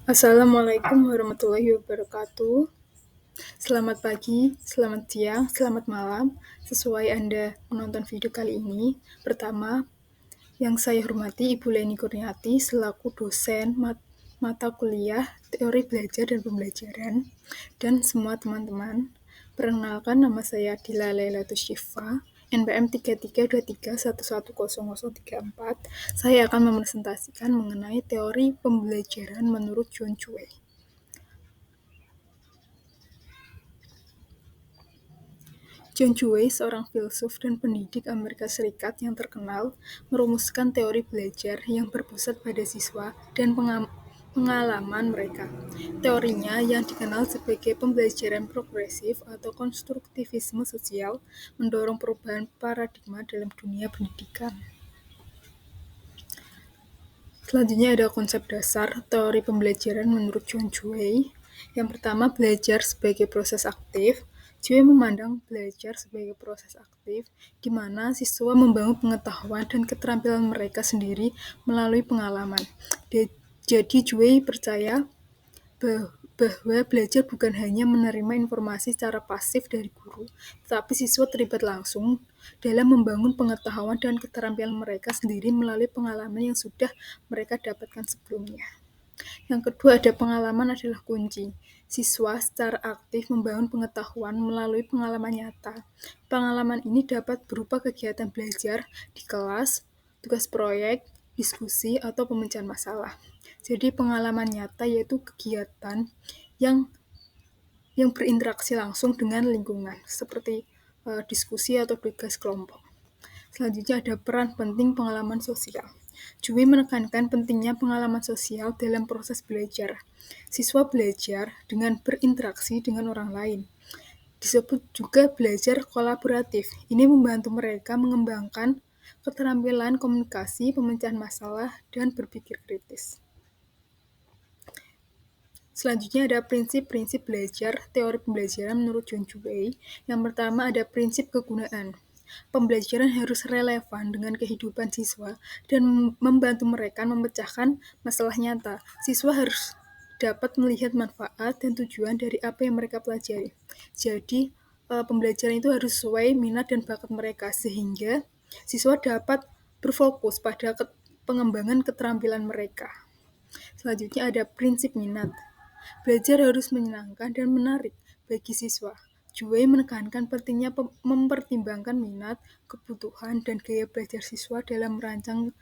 Assalamualaikum warahmatullahi wabarakatuh. Selamat pagi, selamat siang, selamat malam. Sesuai Anda menonton video kali ini, pertama, yang saya hormati Ibu Leni Kurniati selaku dosen mata kuliah Teori Belajar dan Pembelajaran, dan semua teman-teman. Perkenalkan, nama saya Dila Lailatus Syifa, NPM 3313110034. Saya akan mepresentasikan mengenai teori pembelajaran menurut John Dewey. John Dewey, seorang filsuf dan pendidik Amerika Serikat yang terkenal, merumuskan teori belajar yang berpusat pada siswa dan pengalaman mereka. Teorinya, yang dikenal sebagai pembelajaran progresif atau konstruktivisme sosial, mendorong perubahan paradigma dalam dunia pendidikan. Selanjutnya ada konsep dasar teori pembelajaran menurut John Dewey. Yang pertama, belajar sebagai proses aktif. Dewey memandang belajar sebagai proses aktif, di mana siswa membangun pengetahuan dan keterampilan mereka sendiri melalui pengalaman. Jadi Dewey percaya bahwa belajar bukan hanya menerima informasi secara pasif dari guru, tetapi siswa terlibat langsung dalam membangun pengetahuan dan keterampilan mereka sendiri melalui pengalaman yang sudah mereka dapatkan sebelumnya. Yang kedua, ada pengalaman adalah kunci. Siswa secara aktif membangun pengetahuan melalui pengalaman nyata. Pengalaman ini dapat berupa kegiatan belajar di kelas, tugas proyek, diskusi, atau pemecahan masalah. Jadi pengalaman nyata yaitu kegiatan yang berinteraksi langsung dengan lingkungan, seperti diskusi atau tugas kelompok. Selanjutnya ada peran penting pengalaman sosial. Dewey menekankan pentingnya pengalaman sosial dalam proses belajar. Siswa belajar dengan berinteraksi dengan orang lain. Disebut juga belajar kolaboratif. Ini membantu mereka mengembangkan keterampilan komunikasi, pemecahan masalah, dan berpikir kritis. Selanjutnya ada prinsip-prinsip belajar, teori pembelajaran menurut John Dewey. Yang pertama ada prinsip kegunaan. Pembelajaran harus relevan dengan kehidupan siswa dan membantu mereka memecahkan masalah nyata. Siswa harus dapat melihat manfaat dan tujuan dari apa yang mereka pelajari. Jadi, pembelajaran itu harus sesuai minat dan bakat mereka, sehingga siswa dapat berfokus pada pengembangan keterampilan mereka. Selanjutnya ada prinsip minat. Belajar harus menyenangkan dan menarik bagi siswa. Dewey menekankan pentingnya mempertimbangkan minat, kebutuhan, dan gaya belajar siswa dalam merancang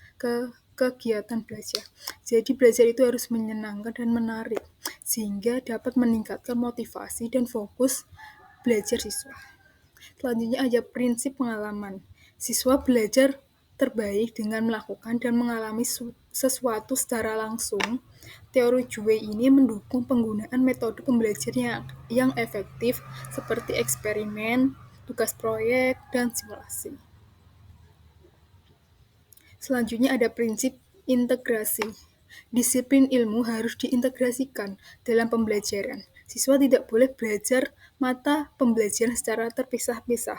kegiatan belajar. Jadi belajar itu harus menyenangkan dan menarik, sehingga dapat meningkatkan motivasi dan fokus belajar siswa. Selanjutnya ada prinsip pengalaman. Siswa belajar terbaik dengan melakukan dan mengalami sesuatu secara langsung. Teori Dewey ini mendukung penggunaan metode pembelajaran yang efektif seperti eksperimen, tugas proyek, dan simulasi. Selanjutnya ada prinsip integrasi. Disiplin ilmu harus diintegrasikan dalam pembelajaran. Siswa tidak boleh belajar mata pembelajaran secara terpisah-pisah,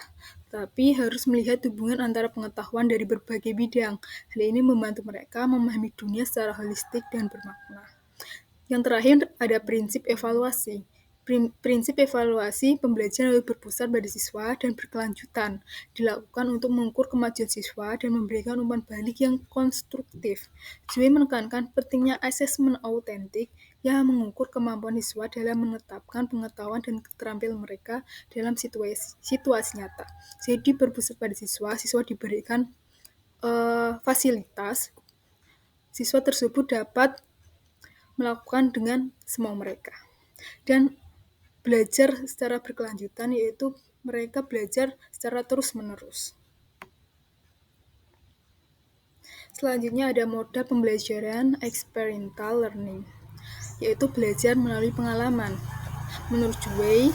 tapi harus melihat hubungan antara pengetahuan dari berbagai bidang. Hal ini membantu mereka memahami dunia secara holistik dan bermakna. Yang terakhir ada prinsip evaluasi. Prinsip evaluasi pembelajaran harus berpusat pada siswa dan berkelanjutan, dilakukan untuk mengukur kemajuan siswa dan memberikan umpan balik yang konstruktif. Dewey menekankan pentingnya asesmen autentik yang mengukur kemampuan siswa dalam menetapkan pengetahuan dan keterampilan mereka dalam situasi nyata. Jadi berpusat pada siswa, siswa diberikan fasilitas, siswa tersebut dapat melakukan dengan semau mereka. Dan belajar secara berkelanjutan, yaitu mereka belajar secara terus-menerus. Selanjutnya ada moda pembelajaran experiential learning, yaitu belajar melalui pengalaman. Menurut Dewey,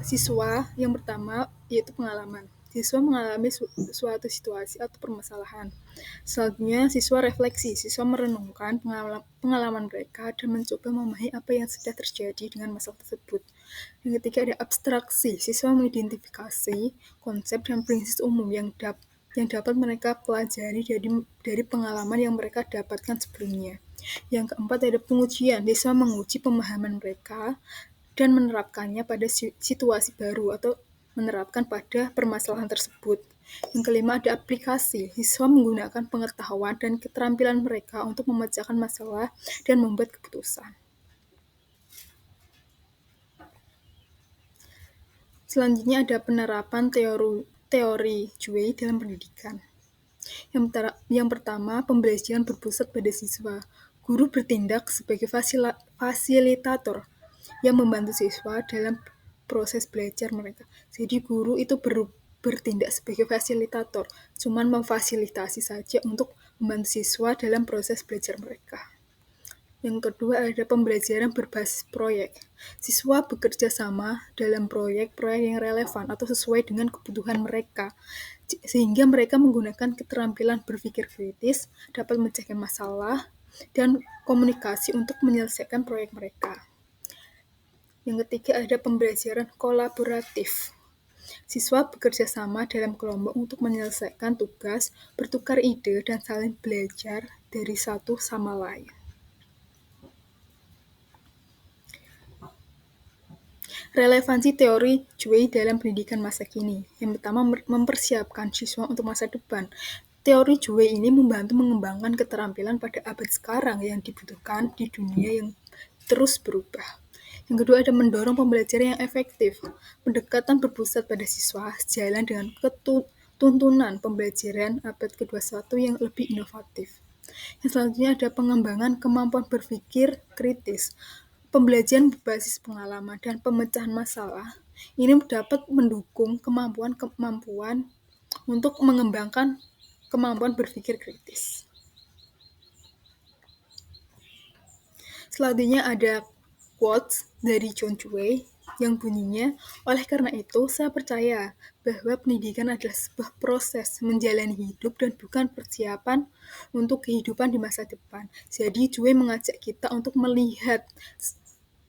siswa yang pertama yaitu pengalaman. Siswa mengalami suatu situasi atau permasalahan. Selanjutnya, siswa refleksi. Siswa merenungkan pengalaman mereka dan mencoba memahami apa yang sudah terjadi dengan masalah tersebut. Yang ketiga, ada abstraksi. Siswa mengidentifikasi konsep dan prinsip umum yang dapat mereka pelajari dari pengalaman yang mereka dapatkan sebelumnya. Yang keempat ada pengujian. Siswa menguji pemahaman mereka dan menerapkannya pada situasi baru atau menerapkan pada permasalahan tersebut. Yang kelima ada aplikasi. Siswa menggunakan pengetahuan dan keterampilan mereka untuk memecahkan masalah dan membuat keputusan. Selanjutnya ada penerapan teori Dewey dalam pendidikan. Yang pertama, pembelajaran berpusat pada siswa. Guru bertindak sebagai fasilitator yang membantu siswa dalam proses belajar mereka. Jadi guru itu bertindak sebagai fasilitator, cuman memfasilitasi saja untuk membantu siswa dalam proses belajar mereka. Yang kedua ada pembelajaran berbasis proyek. Siswa bekerja sama dalam proyek-proyek yang relevan atau sesuai dengan kebutuhan mereka, sehingga mereka menggunakan keterampilan berpikir kritis, dapat memecahkan masalah, dan komunikasi untuk menyelesaikan proyek mereka. Yang ketiga ada pembelajaran kolaboratif. Siswa bekerja sama dalam kelompok untuk menyelesaikan tugas, bertukar ide, dan saling belajar dari satu sama lain. Relevansi teori Dewey dalam pendidikan masa kini. Yang pertama, mempersiapkan siswa untuk masa depan. Teori Dewey ini membantu mengembangkan keterampilan pada abad sekarang yang dibutuhkan di dunia yang terus berubah. Yang kedua ada mendorong pembelajaran yang efektif. Pendekatan berpusat pada siswa sejalan dengan tuntunan pembelajaran abad ke-21 yang lebih inovatif. Yang selanjutnya ada pengembangan kemampuan berpikir kritis. Pembelajaran berbasis pengalaman dan pemecahan masalah ini dapat mendukung kemampuan untuk mengembangkan kemampuan berpikir kritis. Selanjutnya ada quotes dari John Dewey yang bunyinya, oleh karena itu saya percaya bahwa pendidikan adalah sebuah proses menjalani hidup dan bukan persiapan untuk kehidupan di masa depan. Jadi Dewey mengajak kita untuk melihat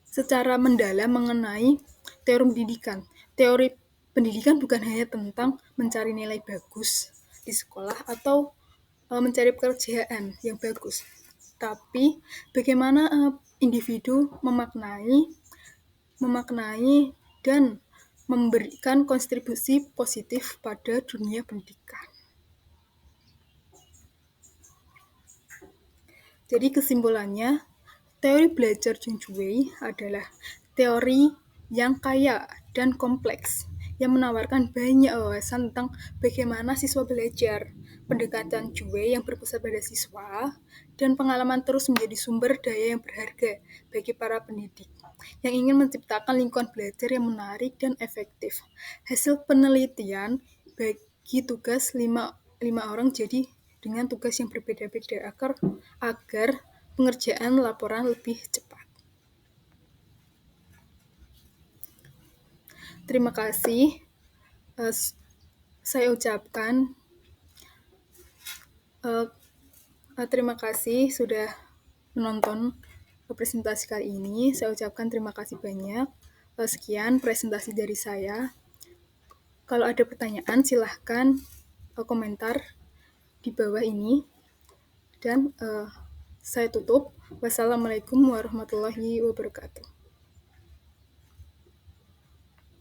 secara mendalam mengenai teori pendidikan. Teori pendidikan bukan hanya tentang mencari nilai bagus di sekolah atau mencari pekerjaan yang bagus, tapi bagaimana individu memaknai dan memberikan kontribusi positif pada dunia pendidikan. Jadi kesimpulannya, teori belajar John Dewey adalah teori yang kaya dan kompleks, yang menawarkan banyak wawasan tentang bagaimana siswa belajar. Pendekatan Dewey yang berpusat pada siswa, dan pengalaman terus menjadi sumber daya yang berharga bagi para pendidik yang ingin menciptakan lingkungan belajar yang menarik dan efektif. Hasil penelitian bagi tugas 5 orang jadi dengan tugas yang berbeda-beda agar pengerjaan laporan lebih cepat. Terima kasih. Saya ucapkan terima kasih sudah menonton presentasi kali ini. Saya ucapkan terima kasih banyak. Sekian presentasi dari saya. Kalau ada pertanyaan silahkan komentar di bawah ini. Dan saya tutup. Wassalamualaikum warahmatullahi wabarakatuh.